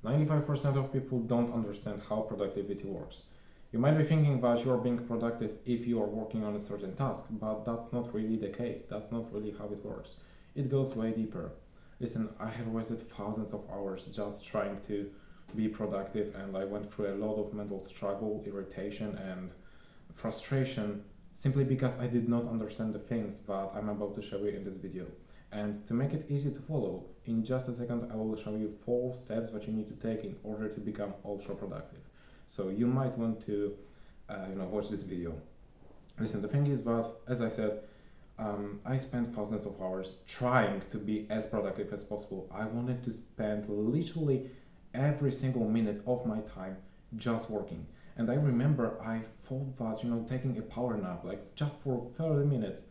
95% of people don't understand how productivity works. You might be thinking that you are being productive if you are working on a certain task, but that's not really the case. That's not really how it works. It goes way deeper. Listen, I have wasted thousands of hours just trying to be productive, and I went through a lot of mental struggle, irritation, and frustration simply because I did not understand the things that I'm about to show you in this video. And to make it easy to follow, in just a second I will show you 4 steps that you need to take in order to become ultra productive. So you might want to watch this video. Listen, the thing is that, as I said, I spent thousands of hours trying to be as productive as possible. I wanted to spend literally every single minute of my time just working. And I remember I thought that taking a power nap, like just for 30 minutes,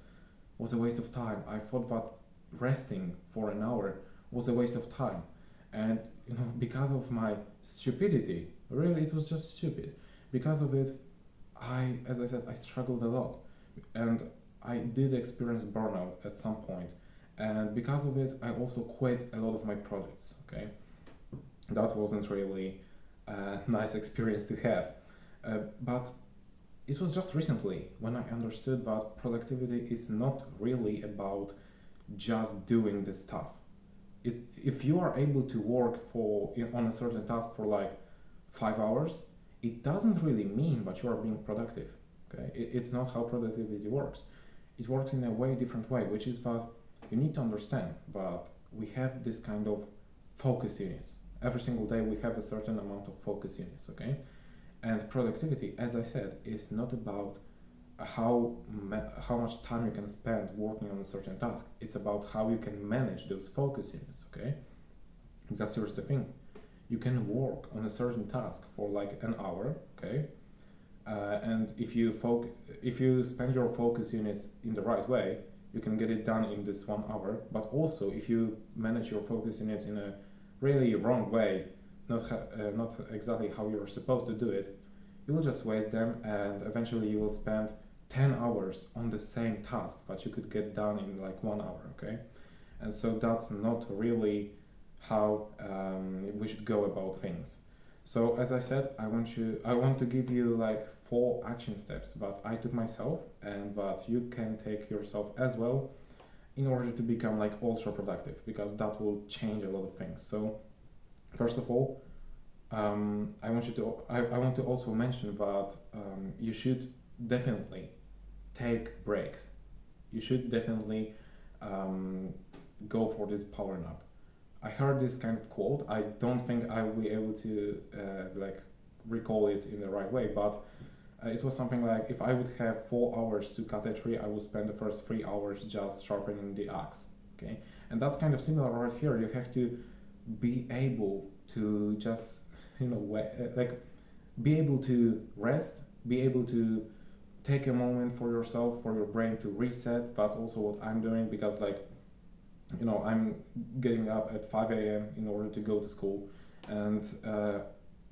was a waste of time. I thought that resting for an hour was a waste of time. And because of my stupidity, really it was just stupid. Because of it, as I said, I struggled a lot. And I did experience burnout at some point. And because of it, I also quit a lot of my projects, okay? That wasn't really a nice experience to have. But it was just recently when I understood that productivity is not really about just doing the stuff. If you are able to work on a certain task for like 5 hours, it doesn't really mean that you are being productive. Okay, it's not how productivity works. It works in a way different way, which is that you need to understand that we have this kind of focus units. Every single day we have a certain amount of focus units. Okay, and productivity, as I said, is not about how much time you can spend working on a certain task. It's about how you can manage those focus units, okay? Because here's the thing, you can work on a certain task for like an hour, okay? And if you spend your focus units in the right way, you can get it done in this 1 hour. But also, if you manage your focus units in a really wrong way, not exactly how you're supposed to do it, you will just waste them, and eventually you will spend 10 hours on the same task that you could get done in like 1 hour, okay? And so that's not really how we should go about things. So as I said, I want to give you like 4 action steps that I took myself and that you can take yourself as well in order to become like ultra productive, because that will change a lot of things. So first of all, I want to also mention that you should definitely take breaks. You should definitely go for this power nap. I heard this kind of quote. I don't think I will be able to recall it in the right way, but it was something like, if I would have 4 hours to cut a tree, I would spend the first 3 hours just sharpening the axe. Okay, and that's kind of similar right here. You have to be able to just be able to rest, be able to take a moment for yourself, for your brain to reset. That's also what I'm doing, because I'm getting up at 5 a.m. in order to go to school, and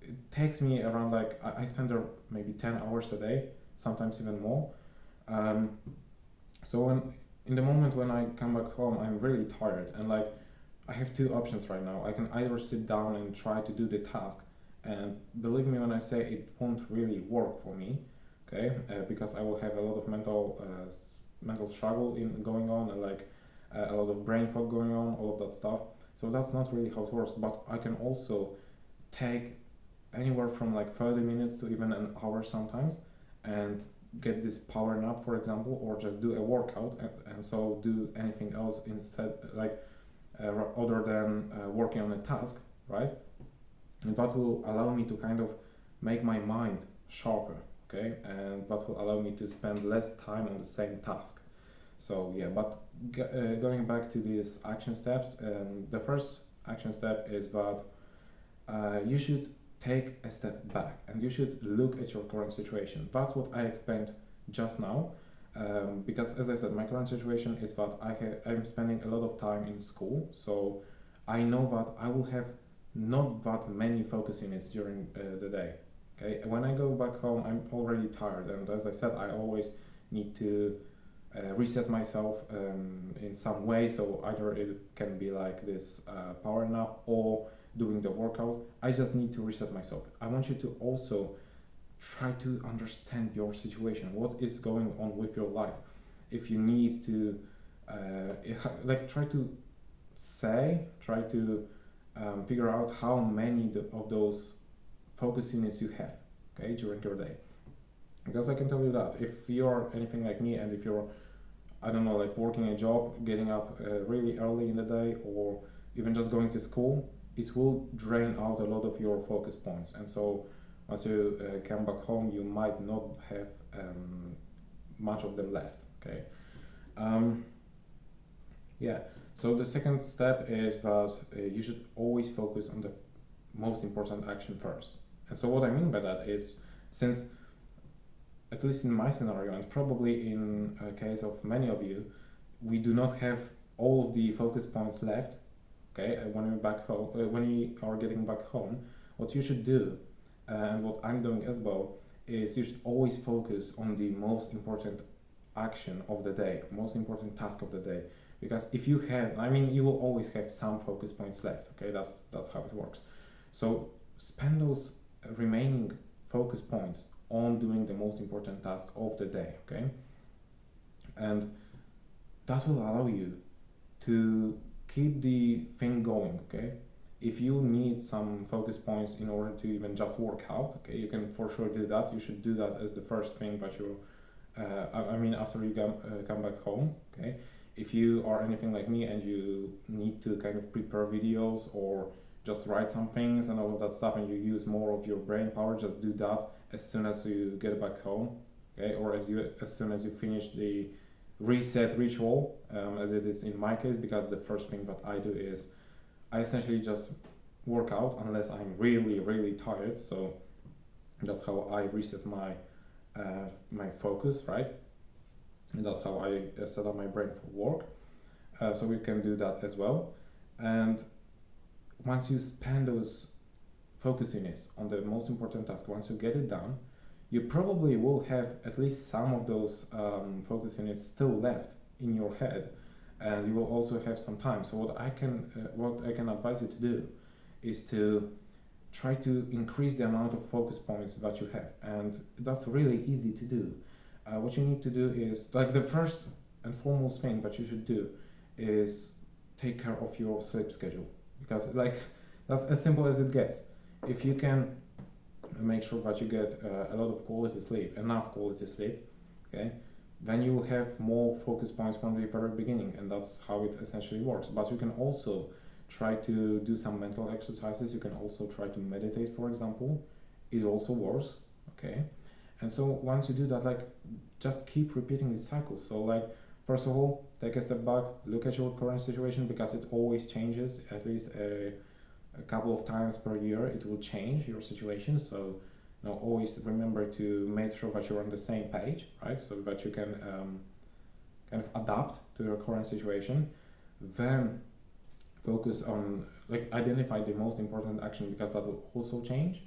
it takes me around I spend there maybe 10 hours a day, sometimes even more. So in the moment when I come back home, I'm really tired, and I have 2 options right now. I can either sit down and try to do the task, and believe me when I say it won't really work for me, okay? Because I will have a lot of mental struggle going on, and a lot of brain fog going on, all of that stuff. So that's not really how it works. But I can also take anywhere from 30 minutes to even an hour sometimes, and get this power nap, for example, or just do a workout, and so do anything else instead, other than working on a task, right? And that will allow me to kind of make my mind sharper, okay? And that will allow me to spend less time on the same task. So yeah, but going back to these action steps, the first action step is that you should take a step back and you should look at your current situation. That's what I explained just now, because as I said, my current situation is that I'm spending a lot of time in school, so I know that I will have not that many focus units during the day. Okay, when I go back home, I'm already tired, and as I said, I always need to reset myself in some way. So either it can be like this power nap, or doing the workout. I just need to reset myself. I want you to also try to understand your situation, what is going on with your life. If you need to try to figure out how many of those focus units you have, okay, during your day. Because I can tell you that if you're anything like me, and if you're, I don't know, like working a job, getting up really early in the day, or even just going to school, it will drain out a lot of your focus points. And so once you come back home, you might not have much of them left, okay? Yeah, so the second step is that you should always focus on the most important action first. And so what I mean by that is, since at least in my scenario, and probably in a case of many of you, we do not have all of the focus points left, okay, when you're back home, when you are getting back home, what you should do, and what I'm doing as well, is you should always focus on the most important action of the day, most important task of the day. Because if you have, I mean, you will always have some focus points left, okay, that's how it works. So spend those remaining focus points on doing the most important task of the day, okay? And that will allow you to keep the thing going, okay? If you need some focus points in order to even just work out, okay, you can for sure do that. You should do that as the first thing that you, after you come back home, okay? If you are anything like me and you need to kind of prepare videos or just write some things and all of that stuff, and you use more of your brain power, just do that as soon as you get back home, okay? Or as soon as you finish the reset ritual, as it is in my case, because the first thing that I do is I essentially just work out unless I'm really, really tired. So that's how I reset my my focus, right? And that's how I set up my brain for work. So we can do that as well. And once you spend those focus units on the most important task, once you get it done, you probably will have at least some of those focus units still left in your head, and you will also have some time. So what I can advise you to do is to try to increase the amount of focus points that you have, and that's really easy to do. What you need to do is, like, the first and foremost thing that you should do is take care of your sleep schedule, because like that's as simple as it gets. If you can make sure that you get a lot of quality sleep, enough quality sleep, okay, then you will have more focus points from the very beginning, and that's how it essentially works. But you can also try to do some mental exercises. You can also try to meditate, for example. It also works, okay? And so once you do that, like, just keep repeating this cycle. So like, first of all, take a step back, look at your current situation, because it always changes. At least a couple of times per year it will change your situation. So always remember to make sure that you're on the same page, right? So that you can kind of adapt to your current situation. Then focus on, like, identify the most important action, because that will also change.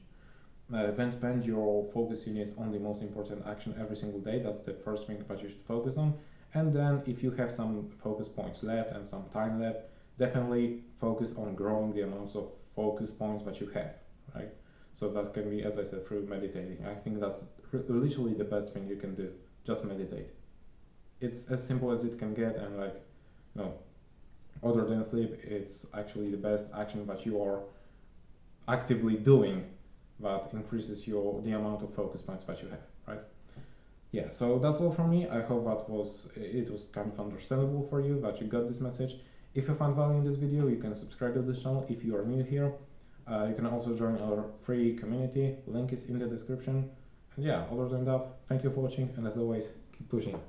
Then spend your focus units on the most important action every single day. That's the first thing that you should focus on. And then if you have some focus points left and some time left, definitely focus on growing the amounts of focus points that you have, right? So that can be, as I said, through meditating. I think that's literally the best thing you can do. Just meditate. It's as simple as it can get, and like, other than sleep, it's actually the best action that you are actively doing that increases the amount of focus points that you have, right? Yeah, so that's all from me. I hope it was kind of understandable for you, that you got this message. If you found value in this video, you can subscribe to this channel if you are new here. You can also join our free community. Link is in the description. And yeah, other than that, thank you for watching, and as always, keep pushing.